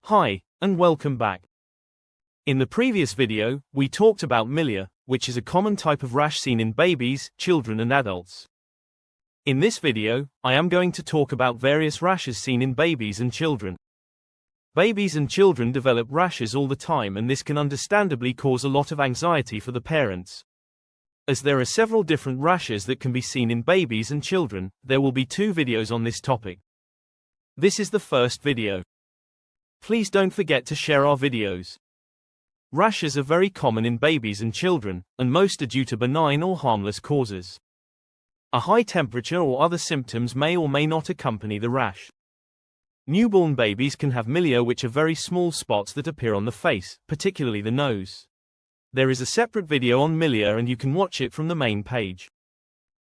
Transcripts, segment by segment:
Hi, and welcome back. In the previous video, we talked about Milia, which is a common type of rash seen in babies, children and adults. In this video, I am going to talk about various rashes seen in babies and children. Babies and children develop rashes all the time, and this can understandably cause a lot of anxiety for the parents. As there are several different rashes that can be seen in babies and children, there will be 2 videos on this topic. This is the first video. Please don't forget to share our videos. Rashes are very common in babies and children, and most are due to benign or harmless causes. A high temperature or other symptoms may or may not accompany the rash. Newborn babies can have milia, which are very small spots that appear on the face, particularly the nose. There is a separate video on milia and you can watch it from the main page.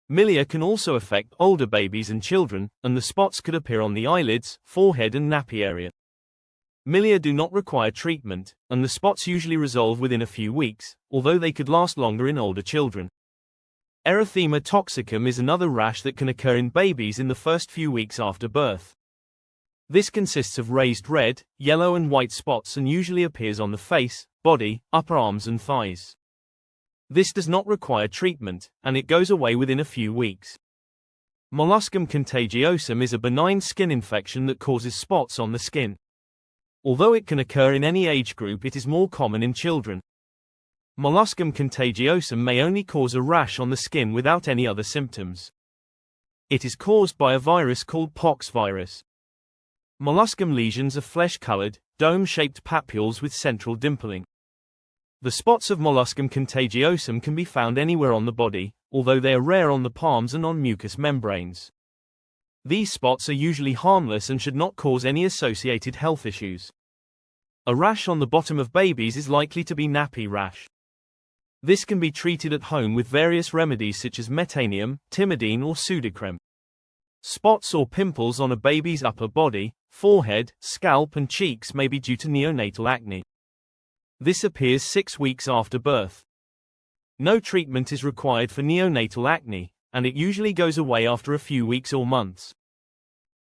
Milia can also affect older babies and children, and the spots could appear on the eyelids, forehead and nappy area. Milia do not require treatment, and the spots usually resolve within a few weeks, although they could last longer in older children. Erythema toxicum is another rash that can occur in babies in the first few weeks after birth. This consists of raised red, yellow and white spots and usually appears on the face, body, upper arms and thighs. This does not require treatment, and it goes away within a few weeks. Molluscum contagiosum is a benign skin infection that causes spots on the skin. Although it can occur in any age group, it is more common in children. Molluscum contagiosum may only cause a rash on the skin without any other symptoms. It is caused by a virus called pox virus. Molluscum lesions are flesh-colored, dome-shaped papules with central dimpling. The spots of Molluscum contagiosum can be found anywhere on the body, although they are rare on the palms and on mucous membranes. These spots are usually harmless and should not cause any associated health issues. A rash on the bottom of babies is likely to be nappy rash. This can be treated at home with various remedies such as metanium, timidine or pseudocreme. Spots or pimples on a baby's upper body, forehead, scalp and cheeks may be due to neonatal acne. This appears 6 weeks after birth. No treatment is required for neonatal acne, and it usually goes away after a few weeks or months.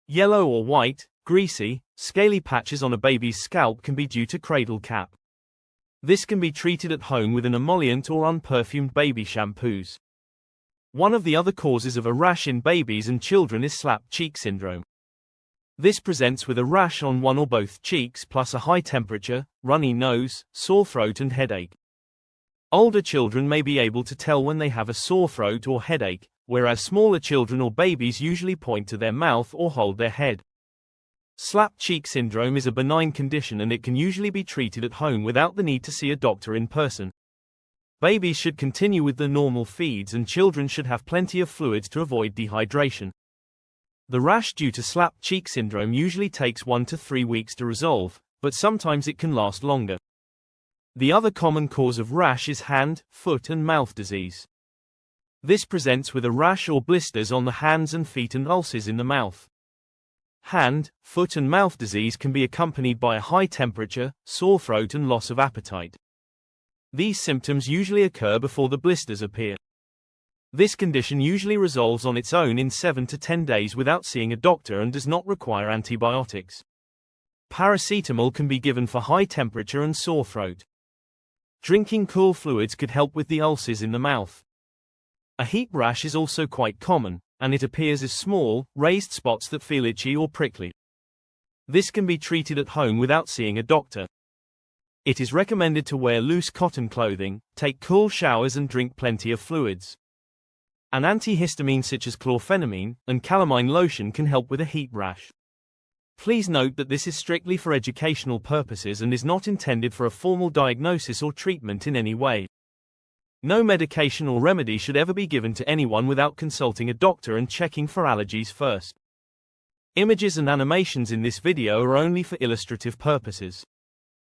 Yellow or white, greasy, scaly patches on a baby's scalp can be due to cradle cap. This can be treated at home with an emollient or unperfumed baby shampoos. One of the other causes of a rash in babies and children is slapped cheek syndrome. This presents with a rash on one or both cheeks plus a high temperature, runny nose, sore throat and headache. Older children may be able to tell when they have a sore throat or headache, whereas smaller children or babies usually point to their mouth or hold their head. Slapped cheek syndrome is a benign condition and it can usually be treated at home without the need to see a doctor in person. Babies should continue with the normal feeds and children should have plenty of fluids to avoid dehydration. The rash due to slapped cheek syndrome usually takes 1 to 3 weeks to resolve, but sometimes it can last longer. The other common cause of rash is hand, foot and mouth disease. This presents with a rash or blisters on the hands and feet and ulcers in the mouth. Hand, foot and mouth disease can be accompanied by a high temperature, sore throat and loss of appetite. These symptoms usually occur before the blisters appear. This condition usually resolves on its own in 7 to 10 days without seeing a doctor and does not require antibiotics. Paracetamol can be given for high temperature and sore throat. Drinking cool fluids could help with the ulcers in the mouth. A heat rash is also quite common, and it appears as small, raised spots that feel itchy or prickly. This can be treated at home without seeing a doctor. It is recommended to wear loose cotton clothing, take cool showers and drink plenty of fluids. An antihistamine such as chlorphenamine and calamine lotion can help with a heat rash. Please note that this is strictly for educational purposes and is not intended for a formal diagnosis or treatment in any way. No medication or remedy should ever be given to anyone without consulting a doctor and checking for allergies first. Images and animations in this video are only for illustrative purposes.